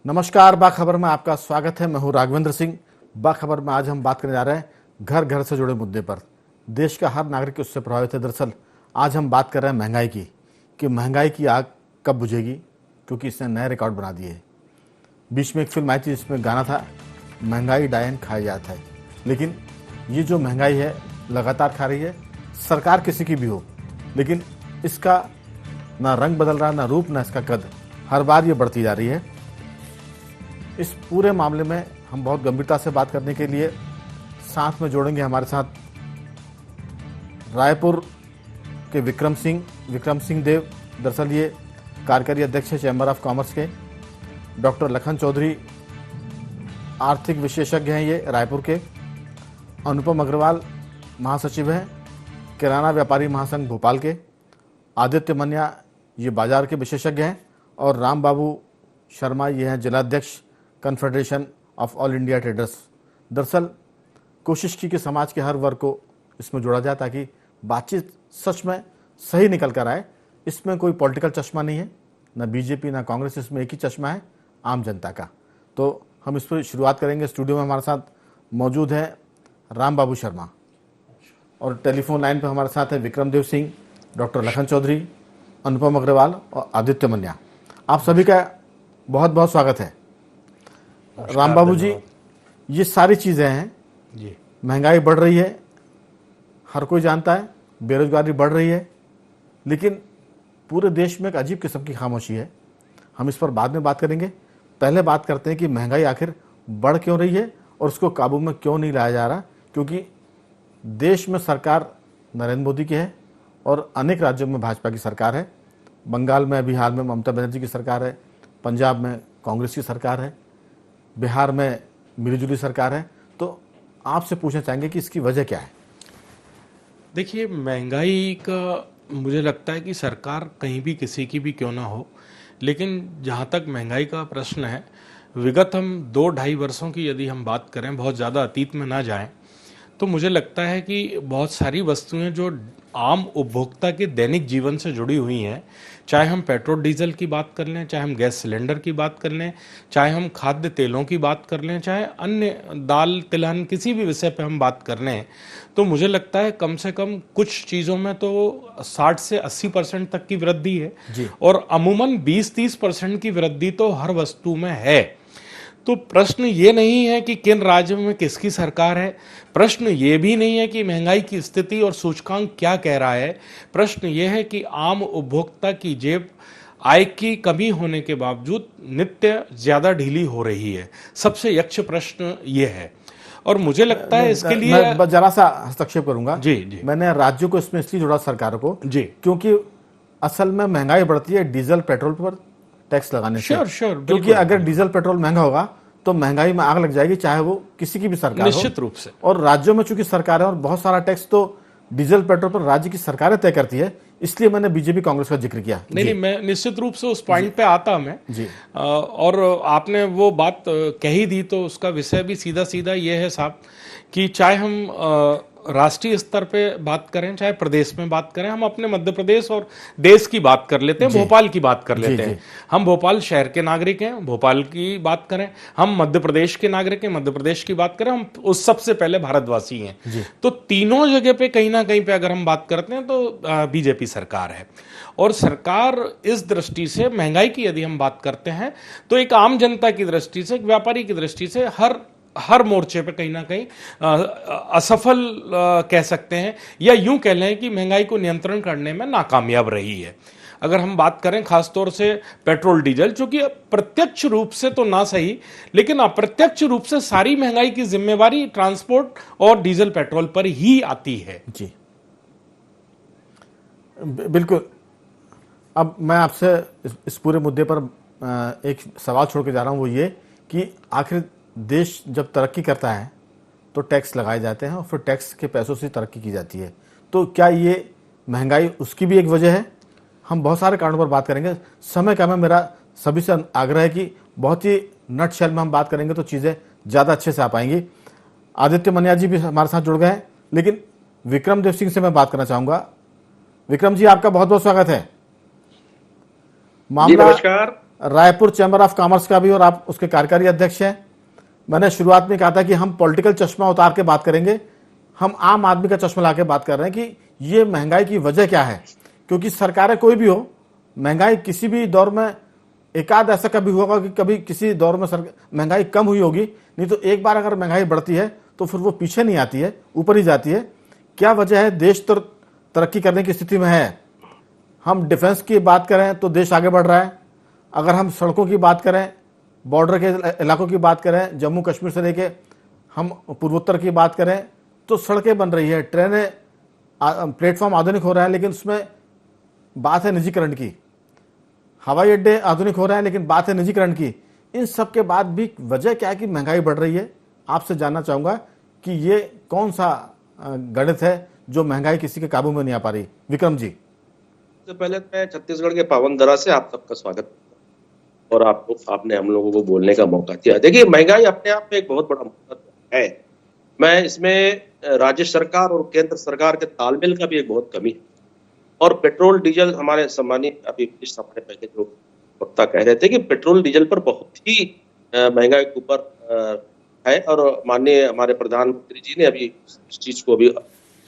नमस्कार, बाखबर में आपका स्वागत है। मैं हूं राघवेंद्र सिंह। बाखबर में आज हम बात करने जा रहे हैं घर घर से जुड़े मुद्दे पर। देश का हर नागरिक उससे प्रभावित है। दरअसल आज हम बात कर रहे हैं महंगाई की, कि महंगाई की आग कब बुझेगी, क्योंकि इसने नए रिकॉर्ड बना दिए। बीच में एक फिल्म आई थी जिसमें गाना था, महंगाई डायन खाया जाता है। लेकिन ये जो महंगाई है लगातार खा रही है, सरकार किसी की भी हो, लेकिन इसका ना रंग बदल रहा, ना रूप, ना इसका कद। हर बार ये बढ़ती जा रही है। इस पूरे मामले में हम बहुत गंभीरता से बात करने के लिए साथ में जोड़ेंगे हमारे साथ रायपुर के विक्रम सिंह देव। दरअसल ये कार्यकारी अध्यक्ष है चैम्बर ऑफ कॉमर्स के। डॉक्टर लखन चौधरी आर्थिक विशेषज्ञ हैं ये रायपुर के। अनुपम अग्रवाल महासचिव हैं किराना व्यापारी महासंघ भोपाल के। आदित्य मन्या ये बाजार के विशेषज्ञ हैं। और राम बाबू शर्मा ये हैं जिलाध्यक्ष confederation of all India traders. दरअसल कोशिश की कि समाज के हर वर्ग को इसमें जोड़ा जाए ताकि बातचीत सच में सही निकल कर आए। इसमें कोई पॉलिटिकल चश्मा नहीं है, ना बीजेपी ना कांग्रेस, इसमें एक ही चश्मा है, आम जनता का। तो हम इस पर शुरुआत करेंगे। स्टूडियो में हमारे साथ मौजूद हैं राम बाबू शर्मा और टेलीफोन लाइन पर हमारे साथ है विक्रम देव सिंह, डॉक्टर लखन चौधरी, अनुपम अग्रवाल और आदित्य मन्या। आप सभी का बहुत बहुत स्वागत है। राम बाबू जी, ये सारी चीज़ें हैं जी। महंगाई बढ़ रही है, हर कोई जानता है, बेरोजगारी बढ़ रही है, लेकिन पूरे देश में एक अजीब किस्म की खामोशी है। हम इस पर बाद में बात करेंगे। पहले बात करते हैं कि महंगाई आखिर बढ़ क्यों रही है और उसको काबू में क्यों नहीं लाया जा रहा। क्योंकि देश में सरकार नरेंद्र मोदी की है और अनेक राज्यों में भाजपा की सरकार है। बंगाल में अभी हाल में ममता बनर्जी की सरकार है, पंजाब में कांग्रेस की सरकार है, बिहार में मिलीजुली सरकार है। तो आपसे पूछना चाहेंगे कि इसकी वजह क्या है? देखिए, महंगाई का मुझे लगता है कि सरकार कहीं भी किसी की भी क्यों ना हो, लेकिन जहाँ तक महंगाई का प्रश्न है, विगत हम 2-2.5 वर्षों की यदि हम बात करें, बहुत ज़्यादा अतीत में ना जाएं, तो मुझे लगता है कि बहुत सारी वस्तुएं जो आम उपभोक्ता के दैनिक जीवन से जुड़ी हुई हैं, चाहे हम पेट्रोल डीजल की बात कर लें, चाहे हम गैस सिलेंडर की बात कर लें, चाहे हम खाद्य तेलों की बात कर लें, चाहे अन्य दाल तिलहन किसी भी विषय पे हम बात कर लें, तो मुझे लगता है कम से कम कुछ चीज़ों में तो 60 से 80% तक की वृद्धि है जी। और अमूमन 20-30% की वृद्धि तो हर वस्तु में है। तो प्रश्न ये नहीं है कि किन राज्यों में किसकी सरकार है, प्रश्न ये भी नहीं है कि महंगाई की स्थिति और सूचकांक क्या कह रहा है। प्रश्न ये है कि आम उपभोक्ता की जेब आय की कमी होने के बावजूद नित्य ज्यादा ढीली हो रही है। सबसे यक्ष प्रश्न ये है और मुझे लगता है इसके लिए मैं जरा सा हस्तक्षेप करूंगा। जी। मैंने राज्यों को इसमें इसलिए जोड़ा, सरकारों को जी, क्योंकि असल में महंगाई बढ़ती है डीजल पेट्रोल पर टैक्स लगाने से। श्योर, क्योंकि अगर डीजल पेट्रोल महंगा होगा तो महंगाई में आग लग जाएगी, चाहे वो किसी की भी सरकार निश्चित रूप से। और राज्यों में चूंकि सरकार है और बहुत सारा टैक्स तो डीजल पेट्रोल पर राज्य की सरकारें तय करती है, इसलिए मैंने बीजेपी कांग्रेस का जिक्र किया। नहीं, मैं निश्चित रूप से उस पॉइंट पे आता मैं जी। और आपने वो बात कह ही दी तो उसका विषय भी सीधा सीधा ये है साहब कि चाहे हम राष्ट्रीय स्तर पे बात करें, चाहे प्रदेश में बात करें, हम अपने मध्य प्रदेश और देश की बात कर लेते हैं, भोपाल की बात कर लेते हैं। हम भोपाल शहर के नागरिक हैं, भोपाल की बात करें। हम मध्य प्रदेश के नागरिक हैं, मध्य प्रदेश की बात करें। हम उस सबसे पहले भारतवासी हैं। तो तीनों जगह पे कहीं ना कहीं पे अगर हम बात करते हैं तो बीजेपी सरकार है। और सरकार इस दृष्टि से महंगाई की यदि हम बात करते हैं तो एक आम जनता की दृष्टि से, एक व्यापारी की दृष्टि से हर मोर्चे पे कहीं ना कहीं असफल कह सकते हैं, या यूं कह लें कि महंगाई को नियंत्रण करने में नाकामयाब रही है। अगर हम बात करें खासतौर से पेट्रोल डीजल, चूंकि प्रत्यक्ष रूप से तो ना सही लेकिन अप्रत्यक्ष रूप से सारी महंगाई की जिम्मेवारी ट्रांसपोर्ट और डीजल पेट्रोल पर ही आती है जी। बिल्कुल। अब मैं आपसे इस पूरे मुद्दे पर एक सवाल छोड़ के जा रहा हूं, वो ये कि आखिर देश जब तरक्की करता है तो टैक्स लगाए जाते हैं और फिर टैक्स के पैसों से तरक्की की जाती है। तो क्या ये महंगाई उसकी भी एक वजह है? हम बहुत सारे कारणों पर बात करेंगे, समय कम है। मेरा सभी से आग्रह है कि बहुत ही नट शेल में हम बात करेंगे तो चीज़ें ज़्यादा अच्छे से आ पाएंगी। आदित्य मन्या जी भी हमारे साथ जुड़ गए हैं, लेकिन विक्रम देव सिंह से मैं बात करना चाहूँगा। विक्रम जी, आपका बहुत बहुत स्वागत है। मामला नमस्कार। रायपुर चैम्बर ऑफ कॉमर्स का भी और आप उसके कार्यकारी अध्यक्ष हैं। मैंने शुरुआत में कहा था कि हम पॉलिटिकल चश्मा उतार के बात करेंगे, हम आम आदमी का चश्मा लाके बात कर रहे हैं कि ये महंगाई की वजह क्या है। क्योंकि सरकारें कोई भी हो, महंगाई किसी भी दौर में एकाध ऐसा कभी होगा कि कभी किसी दौर में महंगाई कम हुई होगी, नहीं तो एक बार अगर महंगाई बढ़ती है तो फिर वो पीछे नहीं आती है, ऊपर ही जाती है। क्या वजह है? देश तो तरक्की करने की स्थिति में है। हम डिफेंस की बात करें तो देश आगे बढ़ रहा है। अगर हम सड़कों की बात करें, बॉर्डर के इलाकों की बात करें, जम्मू कश्मीर से लेके हम पूर्वोत्तर की बात करें तो सड़कें बन रही है, ट्रेनें, प्लेटफॉर्म आधुनिक हो रहा है, लेकिन उसमें बात है निजीकरण की। हवाई अड्डे आधुनिक हो रहे हैं, लेकिन बात है निजीकरण की। इन सब के बाद भी वजह क्या है कि महंगाई बढ़ रही है? आपसे जानना चाहूंगा कि ये कौन सा गणित है जो महंगाई किसी के काबू में नहीं आ पा रही। विक्रम जी। सबसे पहले मैं छत्तीसगढ़ के पावन धरा से आप सबका स्वागत और आपने हम लोगों को बोलने का मौका दिया। देखिए, महंगाई अपने आप में एक बहुत बड़ा मुद्दा है। मैं इसमें राज्य सरकार और केंद्र सरकार के तालमेल का भी एक बहुत कमी है। और पेट्रोल डीजल, हमारे सम्मानित अभी कुछ समय पहले जो वक्ता कह रहे थे कि पेट्रोल डीजल पर बहुत ही महंगाई के ऊपर है, और माननीय हमारे प्रधानमंत्री जी ने अभी इस चीज को अभी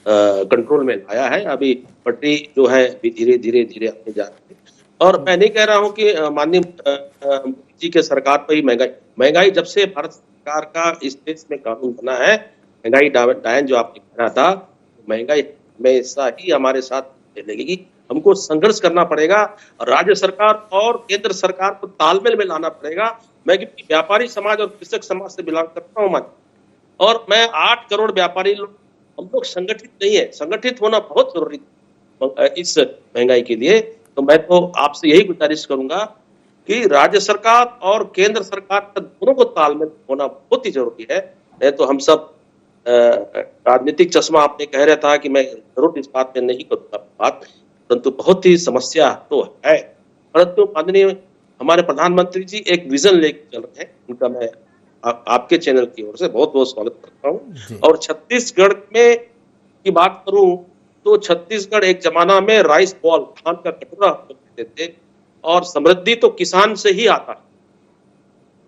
कंट्रोल में लाया है। अभी पटरी जो है अभी धीरे धीरे आगे जा रही है। और मैं नहीं कह रहा हूं कि माननीय मोदी जी के सरकार पर ही महंगाई जब से भारत सरकार का इस देश में कानून बना है, महंगाई डायन जो आपने कहा था, महंगाई हमेशा ही हमारे साथ लगेगी। हमको संघर्ष करना पड़ेगा, राज्य सरकार और केंद्र सरकार को तालमेल में लाना पड़ेगा। मैं व्यापारी समाज और कृषक समाज से बिलोंग करता हूँ, और मैं 8 करोड़ व्यापारी लोग, हम लोग संगठित नहीं है। संगठित होना बहुत जरूरी है इस महंगाई के लिए। तो मैं तो आपसे यही गुजारिश करूंगा कि राज्य सरकार और केंद्र सरकार का दोनों को तालमेल होना बहुत ही जरूरी है। नहीं तो हम सब राजनीतिक चश्मा आपने कह रहा था कि मैं जरूर इस बात में नहीं करूंगा बात, परंतु बहुत ही समस्या तो है। परंतु माननीय हमारे प्रधानमंत्री जी एक विजन लेकर चल रहे हैं, उनका मैं आपके चैनल की ओर से बहुत बहुत स्वागत करता हूँ। और छत्तीसगढ़ में की बात करूं तो छत्तीसगढ़ एक जमाना में राइस बॉल, धान का कटोरा कहते थे, और समृद्धि तो किसान से ही आता है।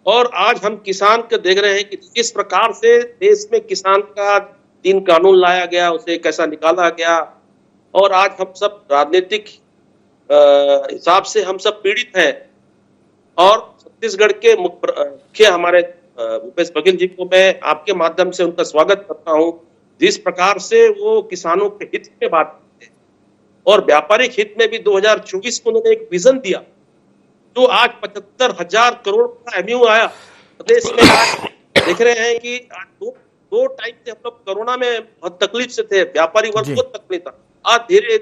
और आज हम किसान को देख रहे हैं कि किस प्रकार से देश में किसान का 3 कानून लाया गया, उसे कैसा निकाला गया, और आज हम सब राजनीतिक हिसाब से हम सब पीड़ित हैं। और छत्तीसगढ़ के मुख्य हमारे भूपेश बघेल जी को मैं आपके माध्यम से उनका स्वागत करता हूं, जिस प्रकार से वो किसानों के हित में बात करते हैं। और व्यापारिक हित में भी 2024 को उन्होंने एक विजन दिया, तो आज 75,000 करोड़ का एमयू आया प्रदेश में। आज देख रहे हैं कि दो टाइम से हम लोग कोरोना में बहुत तकलीफ से थे, व्यापारी वर्ग बहुत तकलीफ था। आज धीरे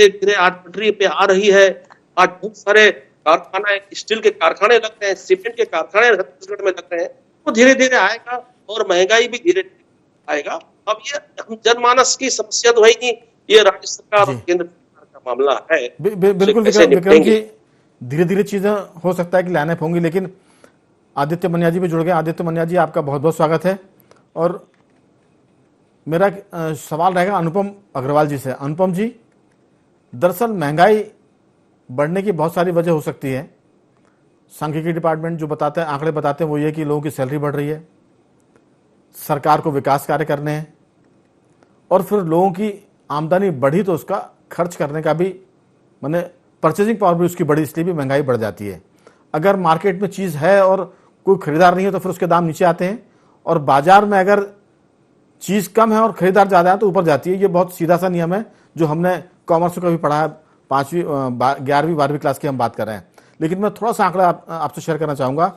धीरे आज पटरी पे आ रही है। आज बहुत सारे कारखाना, स्टील के कारखाने लग रहे हैं, सीमेंट के कारखाने छत्तीसगढ़ में लग रहे हैं। तो धीरे धीरे आएगा और महंगाई भी धीरे धीरे आएगा। अब ये जनमानस की समस्या तो है ही नहीं, ये राज्य सरकार और केंद्र सरकार का मामला है। बिल्कुल विक्रम जी, धीरे धीरे चीजें हो सकता है कि लाने होंगी, लेकिन आदित्य मन्या जी भी जुड़ गए। आदित्य मन्या जी, आपका बहुत बहुत स्वागत है। और मेरा सवाल रहेगा अनुपम अग्रवाल जी से। अनुपम जी, दरअसल महंगाई बढ़ने की बहुत सारी वजह हो सकती है। सांख्यिकी डिपार्टमेंट जो बताते हैं, आंकड़े बताते हैं, वो ये कि लोगों की सैलरी बढ़ रही है, सरकार को विकास कार्य करने हैं, और फिर लोगों की आमदनी बढ़ी तो उसका खर्च करने का भी, माने परचेजिंग पावर भी उसकी बढ़ी, इसलिए भी महंगाई बढ़ जाती है। अगर मार्केट में चीज़ है और कोई खरीदार नहीं है तो फिर उसके दाम नीचे आते हैं, और बाजार में अगर चीज़ कम है और खरीदार ज़्यादा है तो ऊपर जाती है। ये बहुत सीधा सा नियम है जो हमने कॉमर्स में कभी पढ़ा है, 5वीं 11वीं 12वीं क्लास की हम बात कर रहे हैं। लेकिन मैं थोड़ा सा आंकड़ा आपसे शेयर करना चाहूँगा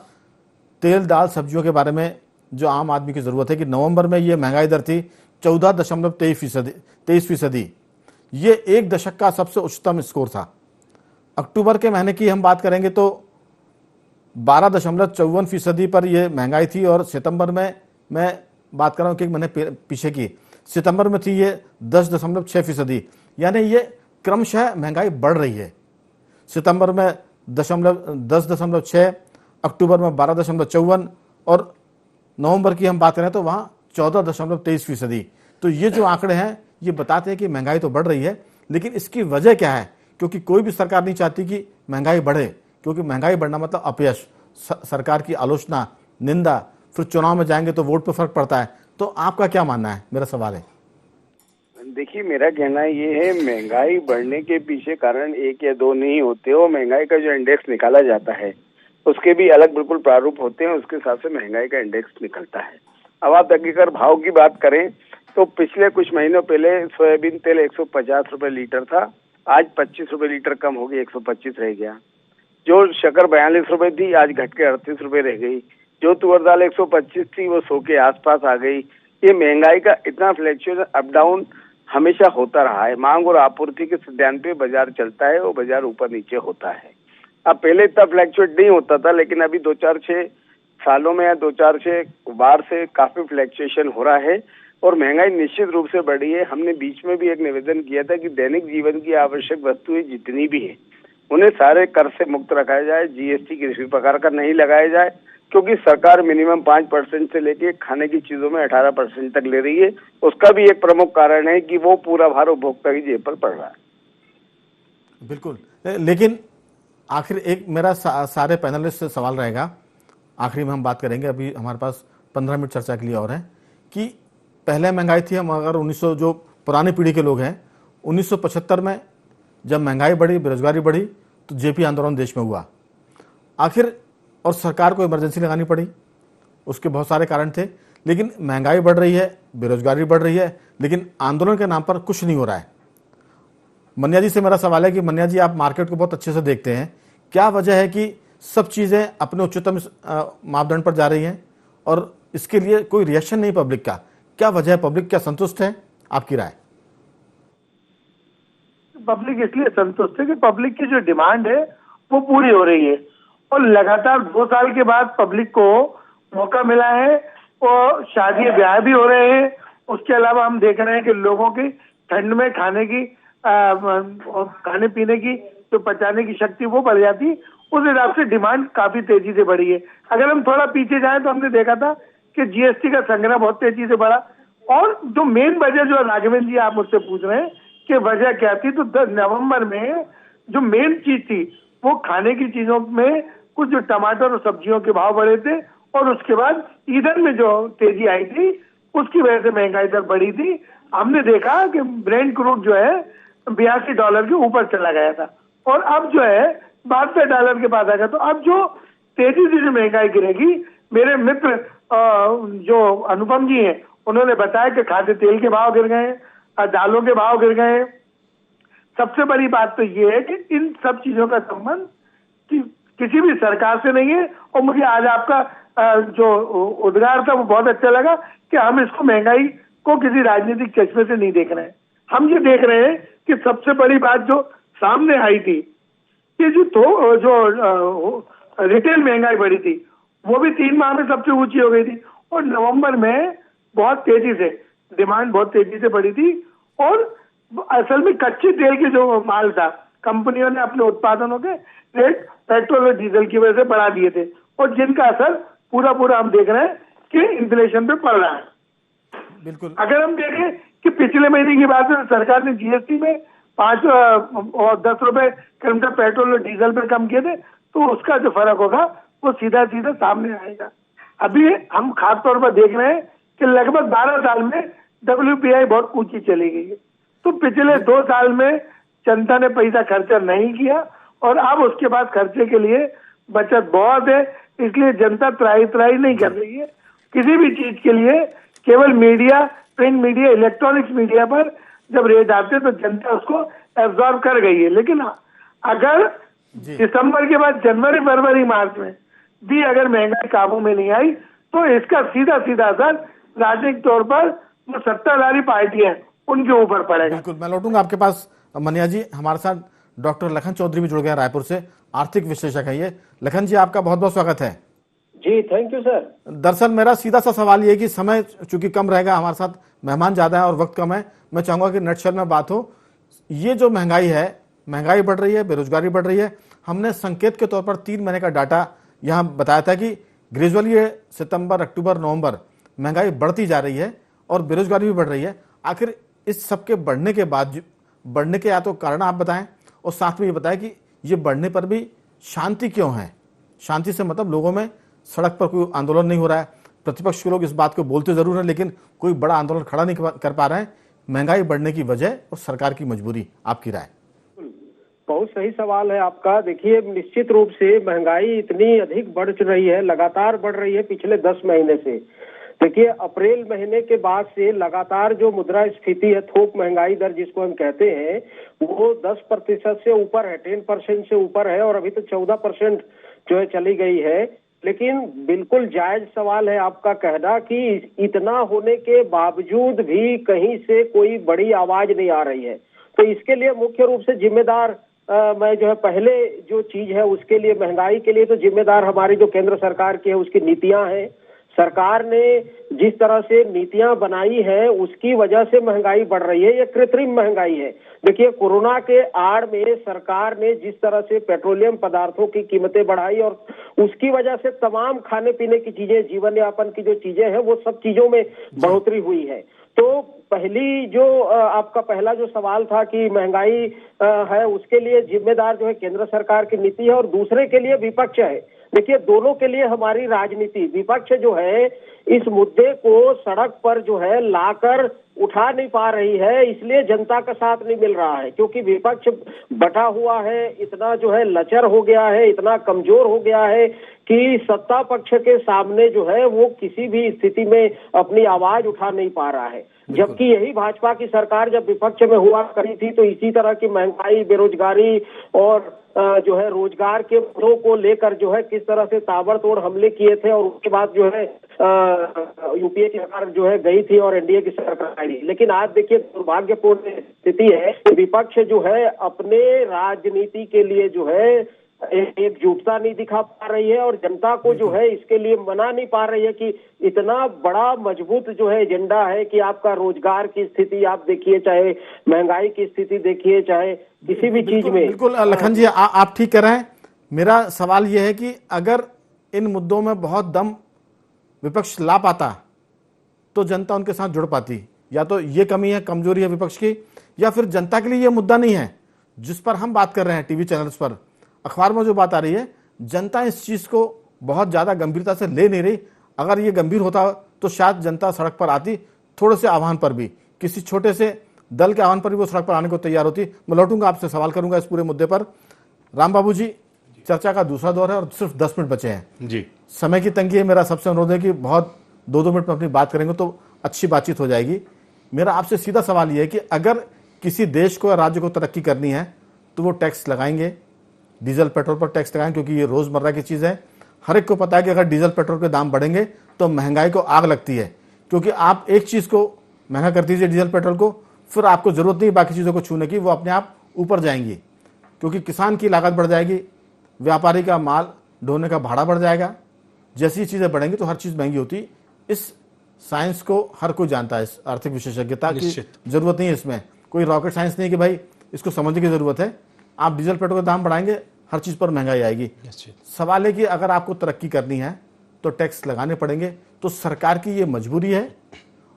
तेल दाल सब्जियों के बारे में, जो आम आदमी की ज़रूरत है। कि नवंबर में ये महंगाई दर थी 14.23%। ये एक दशक का सबसे उच्चतम स्कोर था। अक्टूबर के महीने की हम बात करेंगे तो 12.54% पर यह महंगाई थी, और सितंबर में, मैं बात कर रहा हूँ कि एक महीने पीछे की, सितंबर में थी ये 10.6%। यानी ये क्रमशः महंगाई बढ़ रही है। सितंबर में 10.6, अक्टूबर में 12.54, और नवंबर की हम बात करें तो वहाँ 14.23%। तो ये जो आंकड़े हैं ये बताते हैं कि महंगाई तो बढ़ रही है, लेकिन इसकी वजह क्या है? क्योंकि कोई भी सरकार नहीं चाहती कि महंगाई बढ़े, क्योंकि महंगाई बढ़ना मतलब अपयश, सरकार की आलोचना, निंदा, फिर चुनाव में जाएंगे तो वोट पे फर्क पड़ता है। तो आपका क्या मानना है, मेरा सवाल है। देखिए, मेरा कहना ये है, महंगाई बढ़ने के पीछे कारण एक या दो नहीं होते हो। महंगाई का जो इंडेक्स निकाला जाता है उसके भी अलग बिल्कुल प्रारूप होते हैं, उसके हिसाब से महंगाई का इंडेक्स निकलता है। अब आप अगर भाव की बात करें तो पिछले कुछ महीनों पहले सोयाबीन तेल 150 रुपए लीटर था, आज 25 रुपए लीटर कम हो गई, 125 रह गया। जो शक्कर 42 रुपए थी, आज घट के 38 रुपए रह गई। जो तुअर दाल 125 थी, वो 100 के आसपास आ गई। ये महंगाई का इतना फ्लैक्चुएशन अप डाउन हमेशा होता रहा है। मांग और आपूर्ति के सिद्धांत पे बाजार चलता है, वो बाजार ऊपर नीचे होता है। अब पहले इतना फ्लैक्चुएट नहीं होता था, लेकिन अभी 2-4-6 सालों में या 2-4-6 बार से काफी फ्लैक्चुएशन हो रहा है और महंगाई निश्चित रूप से बढ़ी है। हमने बीच में भी एक निवेदन किया था कि दैनिक जीवन की आवश्यक वस्तुएं जितनी भी है उन्हें सारे कर से मुक्त रखा जाए, जीएसटी किसी प्रकार का नहीं लगाया जाए, क्योंकि सरकार मिनिमम 5% से लेके खाने की चीजों में 18% तक ले रही है। उसका भी एक प्रमुख कारण है कि वो पूरा भार उपभोक्ता की जेब पर पड़ रहा है। बिल्कुल, लेकिन आखिर एक मेरा सारे पैनलिस्ट से सवाल रहेगा, आखिरी में हम बात करेंगे, अभी हमारे पास 15 मिनट चर्चा के लिए और है, कि पहले महंगाई थी, हम अगर 1900 जो पुरानी पीढ़ी के लोग हैं, 1975 में जब महंगाई बढ़ी, बेरोजगारी बढ़ी, तो जेपी आंदोलन देश में हुआ आखिर, और सरकार को इमरजेंसी लगानी पड़ी। उसके बहुत सारे कारण थे, लेकिन महंगाई बढ़ रही है, बेरोजगारी बढ़ रही है, लेकिन आंदोलन के नाम पर कुछ नहीं हो रहा है। मन्या जी से मेरा सवाल है कि मन्या जी, आप मार्केट को बहुत अच्छे से देखते हैं, क्या वजह है कि सब चीज़ें अपने उच्चतम मापदंड पर जा रही हैं और इसके लिए कोई रिएक्शन नहीं पब्लिक का? क्या वजह है? पब्लिक क्या संतुष्ट है? आपकी राय। पब्लिक इसलिए संतुष्ट है कि पब्लिक की जो डिमांड है वो पूरी हो रही है और लगातार 2 साल के बाद पब्लिक को मौका मिला है और शादी ब्याह भी हो रहे हैं। उसके अलावा हम देख रहे हैं कि लोगों की ठंड में खाने पीने की जो पचाने की शक्ति वो बढ़ जाती, उस हिसाब से डिमांड काफी तेजी से बढ़ी है। अगर हम थोड़ा पीछे जाएं तो हमने देखा था कि जीएसटी का संग्रह बहुत तेजी से बढ़ा और जो मेन वजह जो राघवेंद्र जी आप मुझसे पूछ रहे हैं कि वजह क्या थी, तो 10 नवंबर में जो मेन चीज थी वो खाने की चीजों में कुछ जो टमाटर और सब्जियों के भाव बढ़े थे और उसके बाद ईंधन में जो तेजी आई थी उसकी वजह से महंगाई दर बढ़ी थी। हमने देखा कि ब्रेंट क्रूड जो है $82 के ऊपर चला गया था और अब जो है $72 के पास आ गया। तो अब जो तेजी से जो महंगाई गिरेगी, मेरे मित्र जो अनुपम जी हैं उन्होंने बताया कि खाद्य तेल के भाव गिर गए, दालों के भाव गिर गए। सबसे बड़ी बात तो ये है कि इन सब चीजों का संबंध किसी भी सरकार से नहीं है और मुझे आज आपका जो उद्गार था वो बहुत अच्छा लगा कि हम इसको महंगाई को किसी राजनीतिक चश्मे से नहीं देख रहे हैं। हम ये देख रहे हैं कि सबसे बड़ी बात जो सामने आई थी कि जो रिटेल महंगाई बढ़ी थी वो भी 3 माह में सबसे ऊंची हो गई थी और नवंबर में बहुत तेजी से डिमांड बहुत तेजी से बढ़ी थी और असल में कच्चे तेल के जो माल था कंपनियों ने अपने उत्पादनों के रेट पेट्रोल और डीजल की वजह से बढ़ा दिए थे और जिनका असर पूरा हम देख रहे हैं कि इन्फ्लेशन पे पड़ रहा है। बिल्कुल, अगर हम देखें कि पिछले महीने की बात है, सरकार ने जीएसटी में 5 और 10 रुपए किलोमीटर पेट्रोल और डीजल पर कम किए थे, तो उसका जो फर्क होगा वो सीधा सामने आएगा। अभी हम खास तौर पर देख रहे हैं कि लगभग 12 साल में WPI बहुत ऊंची चली गई है। तो पिछले 2 साल में जनता ने पैसा खर्चा नहीं किया और अब उसके बाद खर्चे के लिए बचत बहुत है, इसलिए जनता त्राही नहीं कर रही है किसी भी चीज के लिए। केवल media, print media, electronics media पर जब रेट आते तो जनता उसको एब्जॉर्ब कर गई है। लेकिन अगर दिसंबर के बाद जनवरी फरवरी मार्च में भी अगर महंगाई काबू में नहीं आई तो इसका सीधा असर राजनीतिक तौर पर जो सत्ताधारी पार्टियां उनके ऊपर पड़ेगा। बिल्कुल, मैं लौटूंगा आपके पास। मन्या जी, हमारे साथ डॉक्टर लखन चौधरी भी जुड़ गए रायपुर से, आर्थिक विश्लेषक है ये। लखन जी, आपका बहुत बहुत स्वागत है। जी थैंक यू सर। दरअसल मेरा सीधा सा सवाल ये है कि समय चूंकि कम रहेगा, हमारे साथ मेहमान ज्यादा है और वक्त कम है, मैं चाहूंगा कि नटशल में बात हो। ये जो महंगाई है, महंगाई बढ़ रही है, बेरोजगारी बढ़ रही है। हमने संकेत के तौर पर 3 महीने का डाटा यहाँ बताया था कि ग्रेजुअली सितंबर, अक्टूबर, नवंबर महंगाई बढ़ती जा रही है और बेरोजगारी भी बढ़ रही है। आखिर इस सबके बढ़ने के बाद, बढ़ने के या तो कारण आप बताएं और साथ में ये बताएं कि ये बढ़ने पर भी शांति क्यों है? शांति से मतलब लोगों में सड़क पर कोई आंदोलन नहीं हो रहा है, प्रतिपक्ष के लोग इस बात को बोलते जरूर हैं लेकिन कोई बड़ा आंदोलन खड़ा नहीं कर पा रहे हैं। महंगाई बढ़ने की वजह और सरकार की मजबूरी, आपकी राय? बहुत सही सवाल है आपका। देखिए, निश्चित रूप से महंगाई इतनी अधिक बढ़ रही है, लगातार बढ़ रही है पिछले 10 महीने से। देखिए, अप्रैल महीने के बाद से लगातार जो मुद्रास्फीति है, थोक महंगाई दर जिसको हम कहते हैं, वो 10% से ऊपर है, 10% से ऊपर है और अभी तो 14% जो है चली गई है। लेकिन बिल्कुल जायज सवाल है आपका कहना कि इतना होने के बावजूद भी कहीं से कोई बड़ी आवाज नहीं आ रही है। तो इसके लिए मुख्य रूप से जिम्मेदार मैं जो है पहले जो चीज है उसके लिए, महंगाई के लिए तो जिम्मेदार हमारी जो केंद्र सरकार की है उसकी नीतियां हैं। सरकार ने जिस तरह से नीतियां बनाई है उसकी वजह से महंगाई बढ़ रही है, ये कृत्रिम महंगाई है। देखिए, कोरोना के आड़ में सरकार ने जिस तरह से पेट्रोलियम पदार्थों की कीमतें बढ़ाई और उसकी वजह से तमाम खाने पीने की चीजें, जीवन यापन की जो चीजें हैं, वो सब चीजों में बढ़ोतरी हुई है। तो पहली जो आपका पहला जो सवाल था कि महंगाई है, उसके लिए जिम्मेदार जो है केंद्र सरकार की नीति है और दूसरे के लिए विपक्ष है। देखिए, दोनों के लिए हमारी राजनीति, विपक्ष जो है इस मुद्दे को सड़क पर जो है लाकर उठा नहीं पा रही है, इसलिए जनता का साथ नहीं मिल रहा है, क्योंकि विपक्ष बटा हुआ है, इतना जो है लचर हो गया है, इतना कमजोर हो गया है कि सत्ता पक्ष के सामने जो है वो किसी भी स्थिति में अपनी आवाज उठा नहीं पा रहा है। जबकि यही भाजपा की सरकार जब विपक्ष में हुआ करी थी तो इसी तरह की महंगाई, बेरोजगारी और जो है रोजगार के मुद्दों को लेकर जो है किस तरह से ताबड़तोड़ हमले किए थे और उसके बाद जो है यूपीए की सरकार जो है गई थी और एनडीए की सरकार आई। लेकिन आज देखिए, दुर्भाग्यपूर्ण स्थिति है, विपक्ष जो है अपने राजनीति के लिए जो है एकजुटता नहीं दिखा पा रही है और जनता को जो है इसके लिए मना नहीं पा रही है कि इतना बड़ा मजबूत जो है एजेंडा है कि आपका रोजगार की स्थिति आप देखिए, चाहे महंगाई की स्थिति देखिए, चाहे किसी भी चीज में। बिल्कुल लखन जी, आप ठीक कह रहे हैं। मेरा सवाल यह है कि अगर इन मुद्दों में बहुत दम विपक्ष ला पाता तो जनता उनके साथ जुड़ पाती। या तो ये कमी है, कमजोरी है विपक्ष की, या फिर जनता के लिए ये मुद्दा नहीं है जिस पर हम बात कर रहे हैं टीवी चैनल्स पर, अखबार में जो बात आ रही है, जनता इस चीज को बहुत ज्यादा गंभीरता से ले नहीं रही। अगर ये गंभीर होता तो शायद जनता सड़क पर आती, थोड़े से आह्वान पर भी, किसी छोटे से दल के आह्वान पर भी वो सड़क पर आने को तैयार होती। मैं लौटूंगा, आपसे सवाल करूंगा इस पूरे मुद्दे पर। राम बाबू जी, चर्चा का दूसरा दौर है और सिर्फ 10 मिनट बचे हैं जी। समय की तंगी है। मेरा सबसे अनुरोध है कि बहुत 2-2 मिनट में अपनी बात करेंगे तो अच्छी बातचीत हो जाएगी। मेरा आपसे सीधा सवाल यह है कि अगर किसी देश को या राज्य को तरक्की करनी है तो वो टैक्स लगाएंगे, डीजल पेट्रोल पर टैक्स लगाएं, क्योंकि ये रोजमर्रा की चीज है। हर एक को पता है कि अगर डीजल पेट्रोल के दाम बढ़ेंगे तो महंगाई को आग लगती है, क्योंकि आप एक चीज को महंगा कर दीजिए, डीजल पेट्रोल को, फिर आपको जरूरत नहीं बाकी चीजों को छूने की, वो अपने आप ऊपर जाएंगी, क्योंकि किसान की लागत बढ़ जाएगी, व्यापारी का माल ढोने का भाड़ा बढ़ जाएगा। जैसी चीजें बढ़ेंगी तो हर चीज महंगी होती। इस साइंस को हर कोई जानता है, इस आर्थिक विशेषज्ञता की जरूरत नहीं है, इसमें कोई रॉकेट साइंस नहीं कि भाई इसको समझने की जरूरत है। आप डीजल पेट्रोल के दाम बढ़ाएंगे, हर चीज पर महंगाई आएगी। सवाल है कि अगर आपको तरक्की करनी है तो टैक्स लगाने पड़ेंगे। तो सरकार की ये मजबूरी है,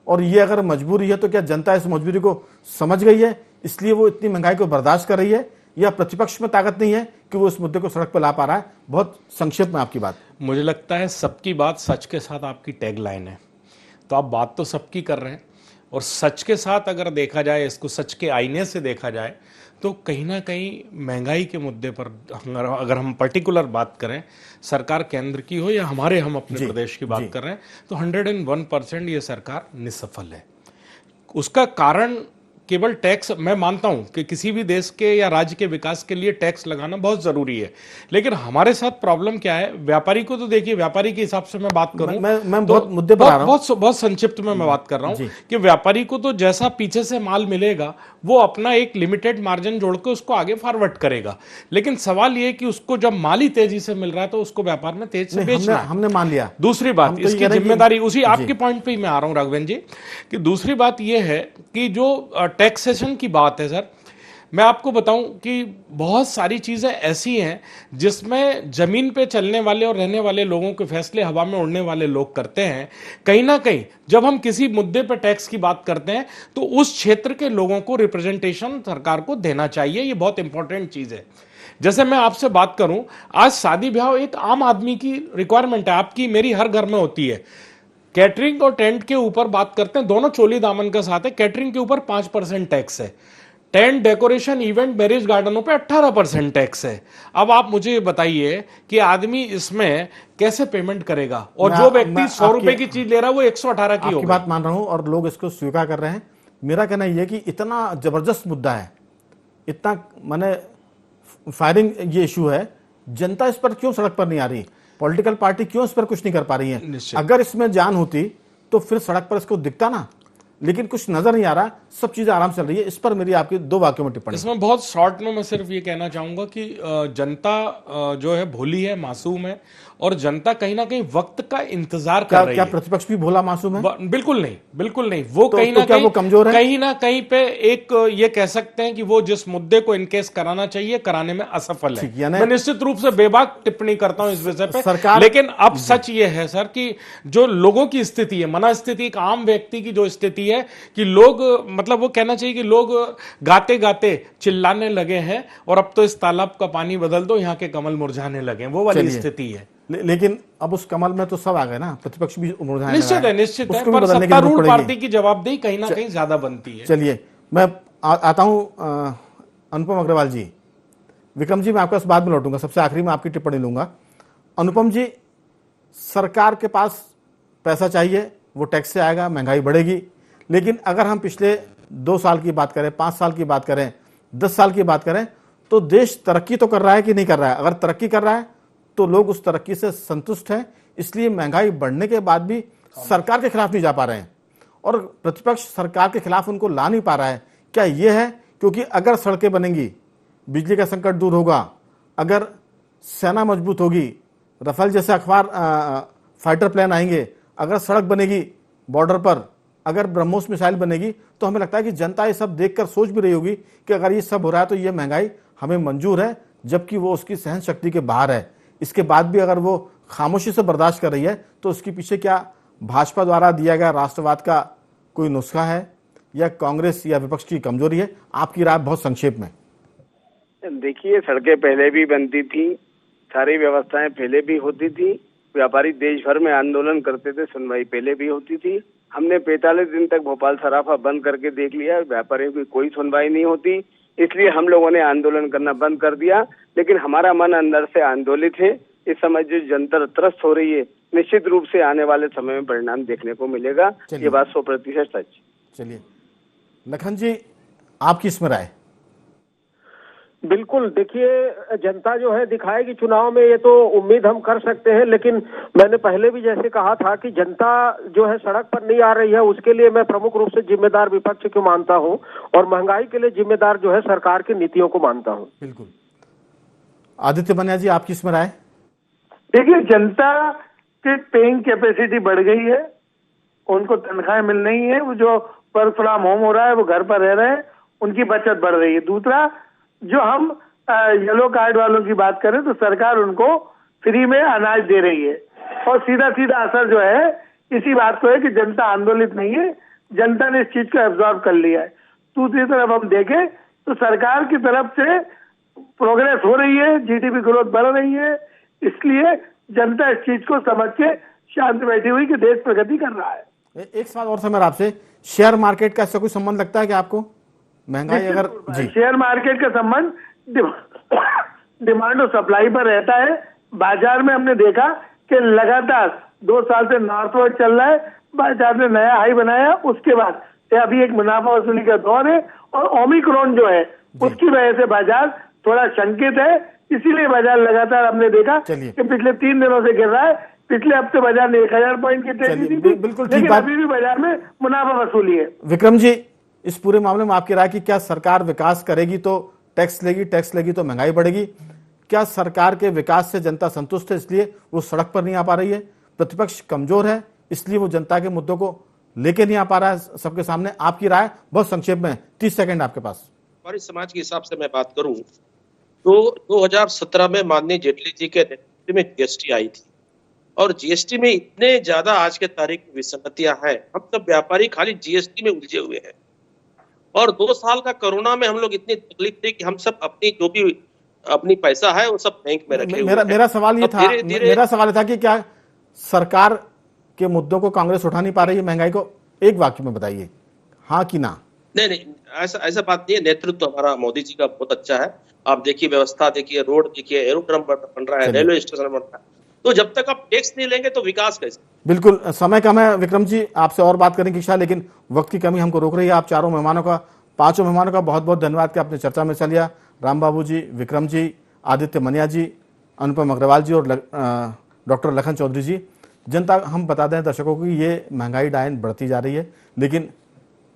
और ये अगर मजबूरी है तो क्या जनता इस मजबूरी को समझ गई है, इसलिए वो इतनी महंगाई को बर्दाश्त कर रही है, या प्रतिपक्ष में ताकत नहीं है कि वो इस मुद्दे को सड़क पर ला पा रहा है? बहुत संक्षेप में आपकी बात। मुझे लगता है सबकी बात सच के साथ आपकी टैगलाइन है, तो आप बात तो सबकी कर रहे हैं, और सच के साथ अगर देखा जाए, इसको सच के आईने से देखा जाए, तो कहीं ना कहीं महंगाई के मुद्दे पर अगर हम पर्टिकुलर बात करें, सरकार केंद्र की हो या हम अपने प्रदेश की बात कर रहे हैं, तो 101% ये सरकार निसफल है। उसका कारण केवल टैक्स, मैं मानता हूं कि किसी भी देश के या राज्य के विकास के लिए टैक्स लगाना बहुत जरूरी है, लेकिन हमारे साथ प्रॉब्लम क्या है, व्यापारी को तो देखिए, व्यापारी के हिसाब से मैं बात करूं, मैं बहुत मुद्दे पर आ रहा हूं, बहुत संक्षिप्त में मैं बात कर रहा हूं कि व्यापारी को तो जैसा पीछे से माल मिलेगा वो अपना एक लिमिटेड मार्जिन जोड़ के उसको आगे फॉरवर्ड करेगा, लेकिन सवाल ये कि उसको जब माल ही तेजी से मिल रहा है तो उसको व्यापार में तेज से बेचना है। हमने मान लिया। दूसरी बात, इसकी जिम्मेदारी उसी आपके पॉइंट पे ही मैं आ रहा हूं राघवेंद्र जी, कि दूसरी बात यह है कि जो टैक्सेशन की बात है सर, मैं आपको बताऊं कि बहुत सारी चीजें ऐसी हैं जिसमें जमीन पे चलने वाले और रहने वाले लोगों के फैसले हवा में उड़ने वाले लोग करते हैं। कहीं ना कहीं जब हम किसी मुद्दे पे टैक्स की बात करते हैं तो उस क्षेत्र के लोगों को रिप्रेजेंटेशन सरकार को देना चाहिए, ये बहुत इंपॉर्टेंट चीज है। जैसे मैं आपसे बात करूं, आज शादी ब्याह एक आम आदमी की रिक्वायरमेंट है, आपकी मेरी हर घर में होती है। कैटरिंग और टेंट के ऊपर बात करते हैं, दोनों चोली दामन का साथ है। कैटरिंग के ऊपर 5% टैक्स है, टेंट, डेकोरेशन, इवेंट, मैरिज गार्डनों पे 18% टैक्स है। अब आप मुझे बताइए कि आदमी इसमें कैसे पेमेंट करेगा, और जो व्यक्ति 100 रुपए की चीज ले रहा है वो 118 की आपकी होगी। बात मान रहा हूं और लोग इसको स्वीकार कर रहे हैं। मेरा कहना यह है कि इतना जबरदस्त मुद्दा है, इतना माने फायरिंग ये इशू है, जनता इस पर क्यों सड़क पर नहीं आ रही, पॉलिटिकल पार्टी क्यों इस पर कुछ नहीं कर पा रही है? निश्चित। अगर इसमें जान होती तो फिर सड़क पर इसको दिखता ना, लेकिन कुछ नजर नहीं आ रहा, सब चीजें आराम चल रही है। इस पर मेरी आपकी 2 वाक्यों में टिप्पणी। इसमें बहुत शॉर्ट में मैं सिर्फ ये कहना चाहूंगा कि जनता जो है भोली है, मासूम है, और जनता कहीं ना कहीं वक्त का इंतजार कर रही क्या है। प्रतिपक्ष भी भोला मासूम है? बिल्कुल नहीं, बिल्कुल नहीं। वो तो कहीं क्या ना कहीं वो कमजोर है? कहीं ना कहीं पे एक ये कह सकते हैं कि वो जिस मुद्दे को इनकेस कराना चाहिए कराने में असफल है। ठीक, यानी- मैं निश्चित रूप से बेबाक टिप्पणी करता हूं इस विषय पे, सरकार- लेकिन अब सच ये है सर कि जो लोगों की स्थिति है, मनस्थिति, एक आम व्यक्ति की जो स्थिति है कि लोग, मतलब वो कहना चाहिए कि लोग गाते गाते चिल्लाने लगे हैं और अब तो इस तालाब का पानी बदल दो, यहाँ के कमल मुरझाने लगे, वो वाली चलिए। स्थिति है। लेकिन अब उस कमल में तो सब आ गए ना, प्रतिपक्ष भी मुरझाने निश्चित लगा है, निश्चित है, उसको भी पर बदलने की जरूरत सत्तारूढ़ पड़ेगी। पार्टी की जवाबदेही कहीं ना कहीं ज्यादा बनती है। चलिए, मैं आता हूं अनुपम अग्रवाल जी। विक्रम जी, मैं आपके पास बाद में लौटूंगा, सबसे आखिरी में आपकी टिप्पणी लूंगा। अनुपम जी, सरकार के पास पैसा चाहिए, वो टैक्स से आएगा, महंगाई बढ़ेगी, लेकिन अगर हम पिछले 2 साल की बात करें, 5 साल की बात करें, 10 साल की बात करें, तो देश तरक्की तो कर रहा है कि नहीं कर रहा है? अगर तरक्की कर रहा है तो लोग उस तरक्की से संतुष्ट हैं, इसलिए महंगाई बढ़ने के बाद भी सरकार के खिलाफ नहीं जा पा रहे हैं, और प्रतिपक्ष सरकार के खिलाफ उनको ला नहीं पा रहा है। क्या यह है क्योंकि अगर सड़कें बनेंगी, बिजली का संकट दूर होगा, अगर सेना मजबूत होगी, रफेल जैसे फाइटर प्लेन आएंगे, अगर सड़क बनेगी बॉर्डर पर, अगर ब्रह्मोस मिसाइल बनेगी, तो हमें लगता है कि जनता ये सब देखकर सोच भी रही होगी कि अगर ये सब हो रहा है तो ये महंगाई हमें मंजूर है, जबकि वो उसकी सहन शक्ति के बाहर है। इसके बाद भी अगर वो खामोशी से बर्दाश्त कर रही है तो उसके पीछे क्या भाजपा द्वारा दिया गया राष्ट्रवाद का कोई नुस्खा है, या कांग्रेस या विपक्ष की कमजोरी है? आपकी राय बहुत संक्षेप में। देखिए, सड़कें पहले भी बनती थी, सारी व्यवस्थाएं पहले भी होती थी, व्यापारी देश भर में आंदोलन करते थे, सुनवाई पहले भी होती थी। हमने 45 दिन तक भोपाल सराफा बंद करके देख लिया, व्यापारियों की कोई सुनवाई नहीं होती, इसलिए हम लोगों ने आंदोलन करना बंद कर दिया। लेकिन हमारा मन अंदर से आंदोलित है। इस समय जो जनता त्रस्त हो रही है, निश्चित रूप से आने वाले समय में परिणाम देखने को मिलेगा। ये बात 100% सच। चलिए, लखन जी, आपकी इसमें राय? बिल्कुल, देखिए, जनता जो है दिखाएगी चुनाव में, ये तो उम्मीद हम कर सकते हैं, लेकिन मैंने पहले भी जैसे कहा था कि जनता जो है सड़क पर नहीं आ रही है, उसके लिए मैं प्रमुख रूप से जिम्मेदार विपक्ष को मानता हूं, और महंगाई के लिए जिम्मेदार जो है सरकार की नीतियों को मानता हूं। बिल्कुल। आदित्य बनिया जी, आपकी इसमें राय? देखिए, जनता की पेइंग कैपेसिटी बढ़ गई है, उनको तनख्वाहें मिल रही है, वो जो वर्क फ्रॉम होम हो रहा है वो घर पर रह रहे हैं, उनकी बचत बढ़ रही है। दूसरा, जो हम येलो कार्ड वालों की बात करें तो सरकार उनको फ्री में अनाज दे रही है, और सीधा सीधा असर जो है इसी बात को है कि जनता आंदोलित नहीं है, जनता ने इस चीज को एब्जॉर्ब कर लिया है। दूसरी तरफ हम देखें तो सरकार की तरफ से प्रोग्रेस हो रही है, जीडीपी ग्रोथ बढ़ रही है, इसलिए जनता इस चीज को समझ के शांत बैठी हुई कि देश प्रगति कर रहा है। एक सवाल और था मेरा आपसे, शेयर मार्केट का इससे कोई संबंध लगता है कि आपको? महंगाई अगर जी, शेयर मार्केट का संबंध डिमांड और सप्लाई पर रहता है। बाजार में हमने देखा कि लगातार 2 साल से नॉर्थवर्ड चल रहा है, बाजार ने नया हाई बनाया, उसके बाद अभी एक मुनाफा वसूली का दौर है, और ओमिक्रॉन जो है उसकी वजह से बाजार थोड़ा शंकित है, इसीलिए बाजार लगातार हमने देखा कि पिछले 3 दिनों से गिर रहा है। पिछले हफ्ते बाजार ने 1000 पॉइंट की तेजी दी थी, बिल्कुल ठीक लेकिन बात। अभी भी बाजार में मुनाफा वसूली है। विक्रम जी, इस पूरे मामले में आपकी राय कि क्या सरकार विकास करेगी तो टैक्स लेगी, टैक्स लेगी तो महंगाई बढ़ेगी? क्या सरकार के विकास से जनता संतुष्ट है इसलिए वो सड़क पर नहीं आ पा रही है? प्रतिपक्ष कमजोर है इसलिए वो जनता के मुद्दों को लेके नहीं आ पा रहा है सबके सामने? आपकी राय बहुत संक्षेप में, 30 सेकंड आपके पास। हमारे समाज के हिसाब से मैं बात करूं तो 2017 में माननीय जेटली जी के नेतृत्व में जीएसटी आई थी, और जीएसटी में इतने ज्यादा आज के तारीख में विसंगतियां हैं, हम सब व्यापारी खाली जीएसटी में उलझे हुए हैं। और 2 साल का कोरोना में हम लोग इतनी तकलीफ थी कि हम सब अपनी जो भी अपनी पैसा है वो सब बैंक में रखे हुए मेरा हैं। मेरा सवाल ये अब था धीरे-धीरे मेरा सवाल ये था कि क्या सरकार के मुद्दों को कांग्रेस उठा नहीं पा रही है, महंगाई को? एक वाक्य में बताइए, हाँ कि ना। नहीं, ऐसा ऐसा बात नहीं है। नेतृत्व हमारा मोदी जी का बहुत अच्छा है। आप देखिए, व्यवस्था देखिए, रोड देखिए, एरोड्रम बन रहा है, चलिए। रेलवे स्टेशन बन रहा है। तो जब तक आप टैक्स नहीं लेंगे तो विकास कैसे? बिल्कुल, समय कम है विक्रम जी, आपसे और बात करने की इच्छा, लेकिन वक्त की कमी हमको रोक रही है। आप पांचों मेहमानों का बहुत बहुत धन्यवाद कि आपने चर्चा में हिस्सा लिया। राम बाबू जी, विक्रम जी, आदित्य मनिया जी, अनुपम अग्रवाल जी और डॉक्टर लखन चौधरी जी। जनता, हम बता दें दर्शकों को, ये महंगाई डायन बढ़ती जा रही है, लेकिन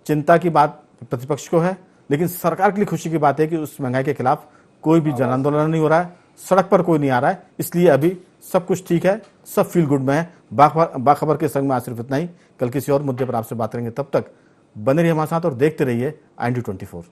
चिंता की बात प्रतिपक्ष को है, लेकिन सरकार के लिए खुशी की बात है कि उस महंगाई के खिलाफ कोई भी जन आंदोलन नहीं हो रहा है, सड़क पर कोई नहीं आ रहा है, इसलिए अभी सब कुछ ठीक है, सब फील गुड में है। बाखबर के संग में आज सिर्फ इतना ही। कल किसी और मुद्दे पर आपसे बात करेंगे, तब तक बने रहिए हमारे साथ और देखते रहिए IND24।